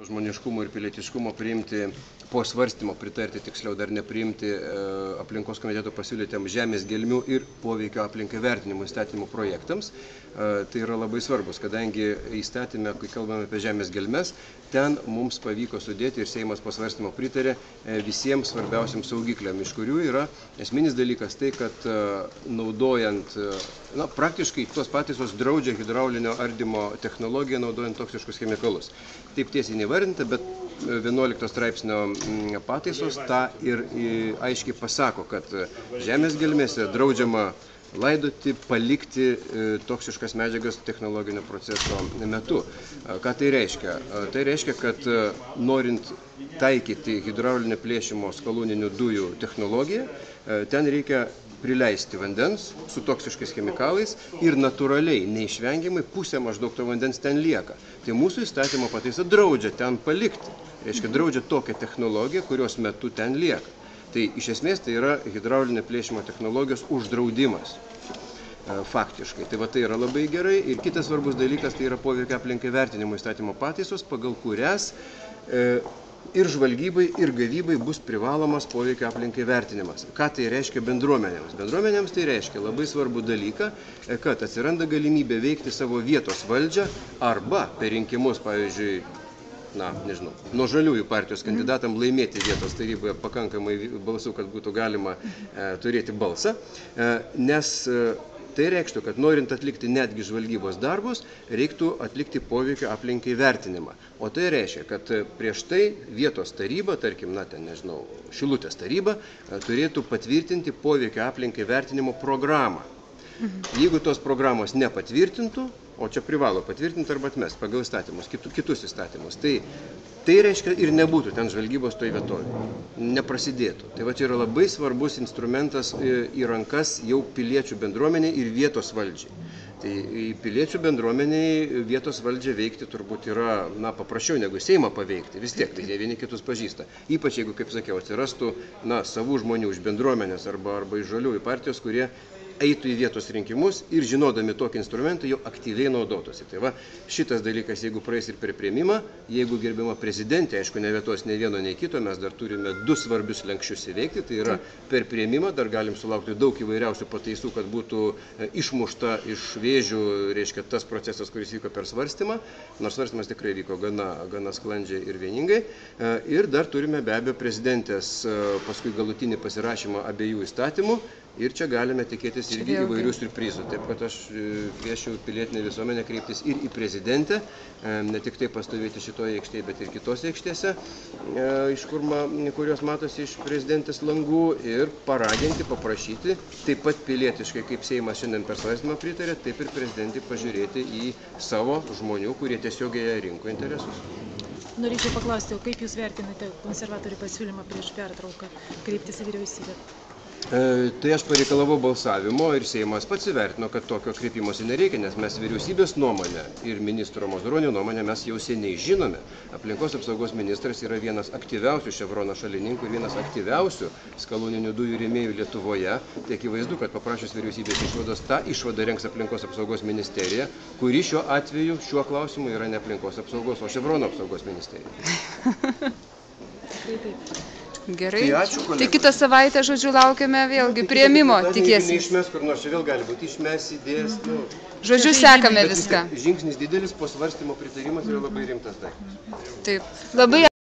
Žmoniškumo ir pilietiškumo priimti po svarstymo, pritarti tiksliau dar nepriimti aplinkos komiteto pasiūlytėm žemės gelmių ir poveikio aplinkai vertinimo įstatymų projektams. Tai yra labai svarbus, kadangi įstatymė, kai kalbame apie žemės gelmes, ten mums pavyko sudėti ir Seimas po svarstymo pritarė visiems svarbiausiams saugikliam, iš kurių yra esminis dalykas tai, kad naudojant, praktiškai tos pataisos draudžia hidraulinio ardymo technologiją naudojant toksiškus chemikalus. Taip tiesiai nevardinta, bet 11 straipsnio pataisos tą ir aiškiai pasako, kad žemės gelmėse draudžiama laidoti, palikti toksiškas medžiagas technologinio proceso metu. Ką tai reiškia? Tai reiškia, kad norint taikyti hidraulinio plėšimo skalūninių dujų technologiją, ten reikia prileisti vandens su toksiškais chemikalais ir natūraliai, neišvengiamai, pusė maždaug to vandens ten lieka. Tai mūsų įstatymo pataisa draudžia ten palikti. Reiškia, draudžia tokią technologiją, kurios metu ten lieka. Tai iš esmės tai yra hidraulinio plėšimo technologijos uždraudimas. Faktiškai. Tai tai yra labai gerai. Ir kitas svarbus dalykas tai yra poveikio aplinkai vertinimo įstatymo pataisos, pagal kurias ir žvalgybai, ir gavybai bus privalomas poveikio aplinkai vertinimas. Ką tai reiškia bendruomenėms? Bendruomenėms tai reiškia labai svarbų dalyką, kad atsiranda galimybė veikti savo vietos valdžią arba per rinkimus, pavyzdžiui, nuo žaliųjų partijos kandidatam laimėti vietos taryboje pakankamai balsų, kad būtų galima turėti balsą, nes tai reikštų, kad norint atlikti netgi žvalgybos darbus, reiktų atlikti poveikio aplinkai vertinimą. O tai reiškia, kad prieš tai vietos taryba, tarkim, Šilutės taryba, turėtų patvirtinti poveikio aplinkai vertinimo programą. Jeigu tos programos nepatvirtintų, o čia privalo patvirtinti arba atmesti pagal įstatymus, kitus įstatymus, tai reiškia ir nebūtų ten žvalgybos toj vietovėje, neprasidėtų. Tai čia yra labai svarbus instrumentas į rankas jau piliečių bendruomeniai ir vietos valdžiai. Tai piliečių bendruomeniai vietos valdžią veikti turbūt yra paprasčiau negu Seimą paveikti, vis tiek, tai jie vieni kitus pažįsta. Ypač jeigu, kaip sakiau, atsirastų savų žmonių iš bendruomenės arba iš žaliųjų partijos, kurie eitų į vietos rinkimus ir žinodami tokį instrumentą jau aktyviai naudotųsi. Tai šitas dalykas, jeigu praeis ir per priėmimą, jeigu gerbiama prezidentė, aišku, nevietos nei vieno, nei kito, mes dar turime du svarbius lenkščius įveikti, tai yra per priėmimą, dar galim sulaukti daug įvairiausių pataisų, kad būtų išmušta iš vėžių, reiškia, tas procesas, kuris vyko per svarstymą, nors svarstymas tikrai vyko gana sklandžiai ir vieningai. Ir dar turime be abejo prezidentės paskui galutinį pasirašymą abiejų įstatymų. Ir čia galime tikėtis irgi įvairių surprizų. Taip, kad aš kviečiu pilietinę visuomenę kreiptis ir į prezidentę, ne tik tai pastovėti šitoje aikštėje, bet ir kitose aikštėse, kurios matosi iš prezidentės langų, ir paraginti, paprašyti, taip pat pilietiškai, kaip Seimas šiandien per svarstymą pritarė, taip ir prezidentį pažiūrėti į savo žmonių, kurie tiesiogiai rinko interesus. Norėčiau paklausti, o kaip Jūs vertinate konservatorių pasiūlymą prieš pertrauką kreiptis į vyriausybę? Tai aš pareikalavau balsavimo ir Seimas pats įvertino, kad tokio kreipimosi nereikia, nes mes vyriausybės nuomonę ir ministro Mazuronio nuomonę mes jau seniai žinome. Aplinkos apsaugos ministras yra vienas aktyviausių Ševrono šalininkų ir vienas aktyviausių skalūninių dujų rėmėjų Lietuvoje. Tai akivaizdu, kad paprašius vyriausybės išvados, tą išvadą rengs aplinkos apsaugos ministerija, kuri šiuo atveju, šiuo klausimu yra ne aplinkos apsaugos, o Ševrono apsaugos ministerija. Gerai. Tai kitą savaitę, žodžiu, laukiame vėlgi priėmimo, tikėsimės. Neišmes kur nors, čia vėl gali būti išmes idėjas. Žodžiu, sekame viską. Žingsnis didelis, po svarstymo pritarimas yra labai rimtas daiktas. Taip. Labai